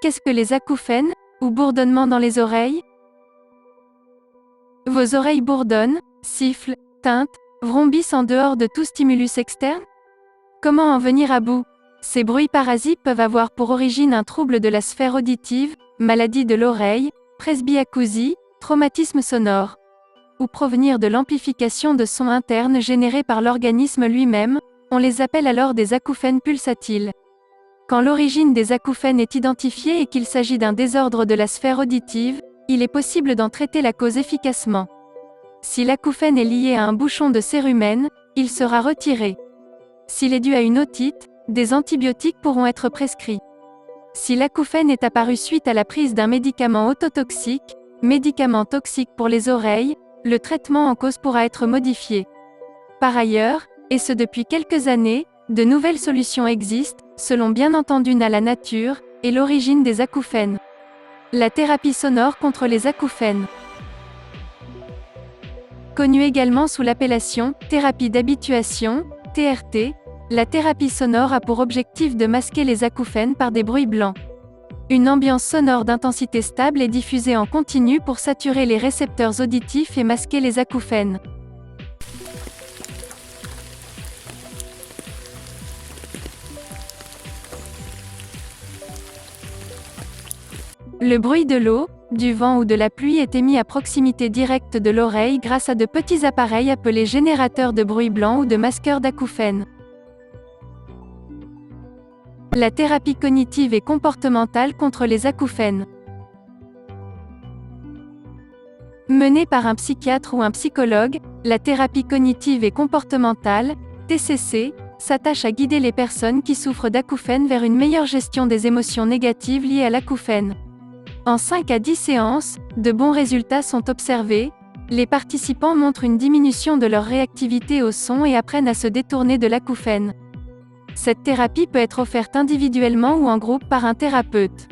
Qu'est-ce que les acouphènes, ou bourdonnements dans les oreilles? Vos oreilles bourdonnent, sifflent, tintent, vrombissent en dehors de tout stimulus externe? Comment en venir à bout? Ces bruits parasites peuvent avoir pour origine un trouble de la sphère auditive, maladie de l'oreille, presbyacousie, traumatisme sonore, ou provenir de l'amplification de sons internes générés par l'organisme lui-même. On les appelle alors des acouphènes pulsatiles. Quand l'origine des acouphènes est identifiée et qu'il s'agit d'un désordre de la sphère auditive, il est possible d'en traiter la cause efficacement. Si l'acouphène est lié à un bouchon de cérumen, il sera retiré. S'il est dû à une otite, des antibiotiques pourront être prescrits. Si l'acouphène est apparu suite à la prise d'un médicament ototoxique, médicament toxique pour les oreilles, le traitement en cause pourra être modifié. Par ailleurs, et ce depuis quelques années, de nouvelles solutions existent, selon bien entendu la nature et l'origine des acouphènes. La thérapie sonore contre les acouphènes. Connue également sous l'appellation thérapie d'habituation, TRT, la thérapie sonore a pour objectif de masquer les acouphènes par des bruits blancs. Une ambiance sonore d'intensité stable est diffusée en continu pour saturer les récepteurs auditifs et masquer les acouphènes. Le bruit de l'eau, du vent ou de la pluie est émis à proximité directe de l'oreille grâce à de petits appareils appelés générateurs de bruit blanc ou de masqueurs d'acouphènes. La thérapie cognitive et comportementale contre les acouphènes. Menée par un psychiatre ou un psychologue, la thérapie cognitive et comportementale, TCC, s'attache à guider les personnes qui souffrent d'acouphènes vers une meilleure gestion des émotions négatives liées à l'acouphène. En 5 à 10 séances, de bons résultats sont observés. Les participants montrent une diminution de leur réactivité au son et apprennent à se détourner de l'acouphène. Cette thérapie peut être offerte individuellement ou en groupe par un thérapeute.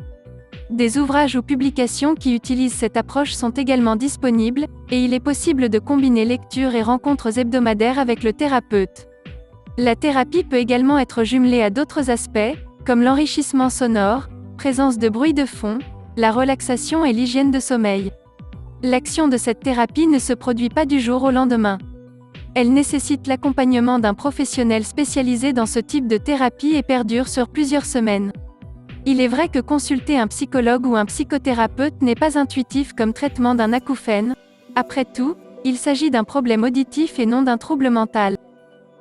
Des ouvrages ou publications qui utilisent cette approche sont également disponibles, et il est possible de combiner lectures et rencontres hebdomadaires avec le thérapeute. La thérapie peut également être jumelée à d'autres aspects, comme l'enrichissement sonore, présence de bruit de fond, la relaxation et l'hygiène de sommeil. L'action de cette thérapie ne se produit pas du jour au lendemain. Elle nécessite l'accompagnement d'un professionnel spécialisé dans ce type de thérapie et perdure sur plusieurs semaines. Il est vrai que consulter un psychologue ou un psychothérapeute n'est pas intuitif comme traitement d'un acouphène. Après tout, il s'agit d'un problème auditif et non d'un trouble mental.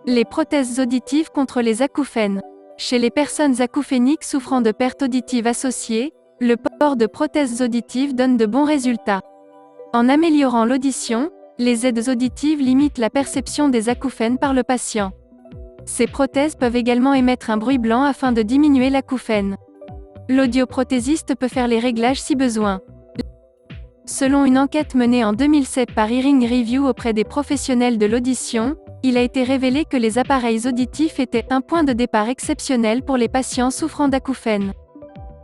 Les prothèses auditives contre les acouphènes. Chez les personnes acouphéniques souffrant de pertes auditives associées, le port de prothèses auditives donne de bons résultats. En améliorant l'audition, les aides auditives limitent la perception des acouphènes par le patient. Ces prothèses peuvent également émettre un bruit blanc afin de diminuer l'acouphène. L'audioprothésiste peut faire les réglages si besoin. Selon une enquête menée en 2007 par Hearing Review auprès des professionnels de l'audition, il a été révélé que les appareils auditifs étaient un point de départ exceptionnel pour les patients souffrant d'acouphènes.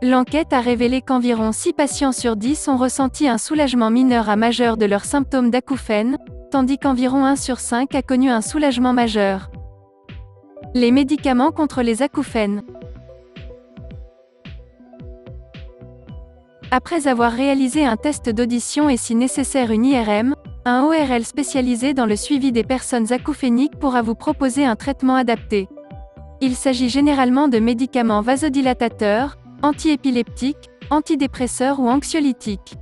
L'enquête a révélé qu'environ 6 patients sur 10 ont ressenti un soulagement mineur à majeur de leurs symptômes d'acouphènes, tandis qu'environ 1 sur 5 a connu un soulagement majeur. Les médicaments contre les acouphènes. Après avoir réalisé un test d'audition et si nécessaire une IRM, un ORL spécialisé dans le suivi des personnes acouphéniques pourra vous proposer un traitement adapté. Il s'agit généralement de médicaments vasodilatateurs, antiépileptiques, antidépresseurs ou anxiolytiques.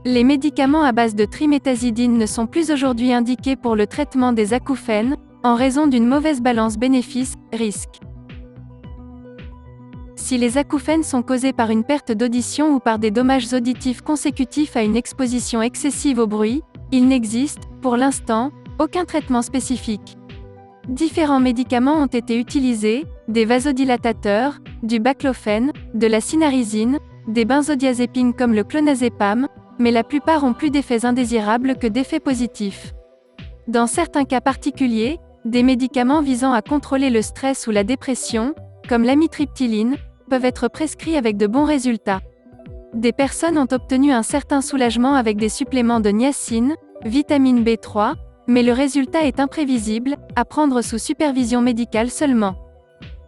Les médicaments à base de triméthazidine ne sont plus aujourd'hui indiqués pour le traitement des acouphènes, en raison d'une mauvaise balance bénéfice-risque. Si les acouphènes sont causés par une perte d'audition ou par des dommages auditifs consécutifs à une exposition excessive au bruit, il n'existe, pour l'instant, aucun traitement spécifique. Différents médicaments ont été utilisés, des vasodilatateurs, du baclofène, de la cynarizine, des benzodiazépines comme le clonazepam, mais la plupart ont plus d'effets indésirables que d'effets positifs. Dans certains cas particuliers, des médicaments visant à contrôler le stress ou la dépression, comme l'amitriptyline, peuvent être prescrits avec de bons résultats. Des personnes ont obtenu un certain soulagement avec des suppléments de niacine, vitamine B3, mais le résultat est imprévisible, à prendre sous supervision médicale seulement.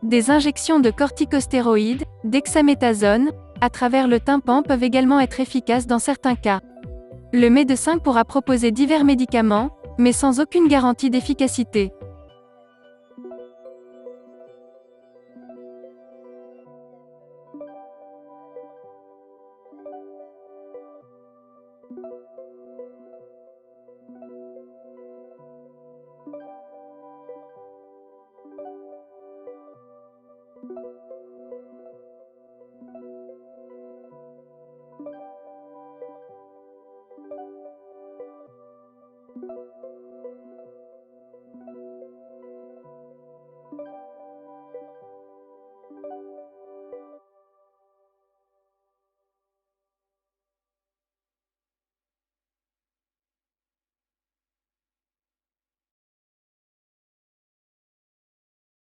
Des injections de corticostéroïdes, dexaméthasone, à travers le tympan peuvent également être efficaces dans certains cas. Le médecin pourra proposer divers médicaments, mais sans aucune garantie d'efficacité.